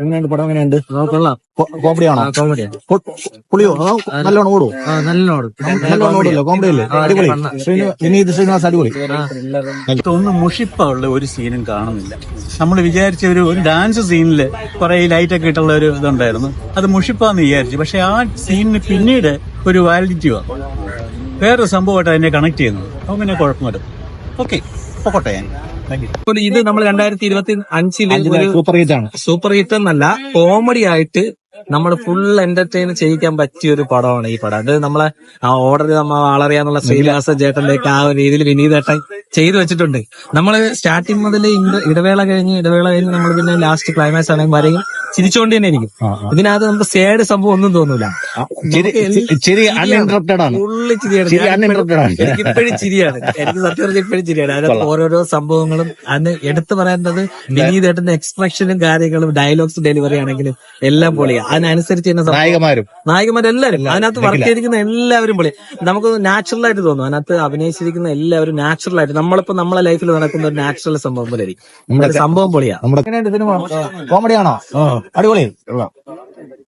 എങ്ങനെയുണ്ട് പടം? എങ്ങനെയുണ്ട്? കൊള്ളാം. കോമഡിയാണോ? കോമഡിയാ. പുളിയോ? അതോ നല്ലോണം ഓടുവോ? നല്ലോണം നല്ലോണം ഓടുമല്ലോ. കോമഡി അല്ലേ? അടിപൊളി. വിനീത് ശ്രീനിവാസ് അടിപൊളി. ഒന്നും മുഷിപ്പുള്ള ഒരു സീനും കാണുന്നില്ല. നമ്മൾ വിചാരിച്ച ഒരു ഡാൻസ് സീനിൽ കുറെ ലൈറ്റൊക്കെ ഇട്ടുള്ള ഒരു ഇതുണ്ടായിരുന്നു, അത് മുഷിപ്പാന്ന് വിചാരിച്ചു. പക്ഷെ ആ സീനിന് പിന്നീട് ഒരു വാലിഡിറ്റി വന്നു, വേറൊരു സംഭവമായിട്ട് അതിനെ കണക്ട് ചെയ്യുന്നത്. അപ്പൊ പിന്നെ കുഴപ്പമില്ല. ഓക്കെ, പൊക്കോട്ടെ. ഞാൻ ഇത് നമ്മൾ 2025 സൂപ്പർ ഹിറ്റ് ആണ്. സൂപ്പർ ഹിറ്റ് എന്നല്ല, കോമഡി ആയിട്ട് നമ്മൾ ഫുൾ എന്റർടൈൻ ചെയ്യിക്കാൻ പറ്റിയ ഒരു പടമാണ് ഈ പടം. അത് നമ്മളെ ഓർഡർ നമ്മൾ വളറിയാന്നുള്ള ശ്രീനിവാസ ചേട്ടന്റെ ആ ഒരു രീതിയിൽ വിനീതേട്ടൻ ചെയ്തു വെച്ചിട്ടുണ്ട്. നമ്മൾ സ്റ്റാർട്ടിങ് മുതൽ ഇടവേള കഴിഞ്ഞ് നമ്മൾ പിന്നെ ലാസ്റ്റ് ക്ലൈമാക്സ് ആണെങ്കിൽ വരെയും ചിരിച്ചുകൊണ്ട് തന്നെ ഇരിക്കും. ഇതിനകത്ത് നമുക്ക് സേഡ് സംഭവം ഒന്നും തോന്നൂല. ഫുള്ള് ചിരിയാണ്. എനിക്കിപ്പോഴും ചിരിയാണ്. എനിക്ക് സത്യം പറഞ്ഞാൽ ഇപ്പോഴും ചിരിയാണ്. അതിനകത്ത് ഓരോരോ സംഭവങ്ങളും അതിന് എടുത്തു പറയേണ്ടത് വിനീതേട്ടന്റെ എക്സ്പ്രഷനും കാര്യങ്ങളും ഡയലോഗ്സ് ഡെലിവറി ആണെങ്കിലും എല്ലാം പൊളിയാണ്. അതിനനുസരിച്ച് തന്നെ നായകന്മാരെല്ലാരും അതിനകത്ത് വർക്ക് ചെയ്തിരിക്കുന്ന എല്ലാവരും പൊളി. നമുക്ക് നാച്ചുറൽ ആയിട്ട് തോന്നും. അതിനകത്ത് അഭിനയിച്ചിരിക്കുന്ന എല്ലാവരും നാച്ചുറൽ ആയിട്ട് നമ്മളിപ്പോ നമ്മളെ ലൈഫിൽ നടക്കുന്ന ഒരു നാച്ചുറൽ സംഭവം പോലെ ആയിരിക്കും. സംഭവം പൊളിയാ. കോമഡിയാണോ? അടിപൊളി.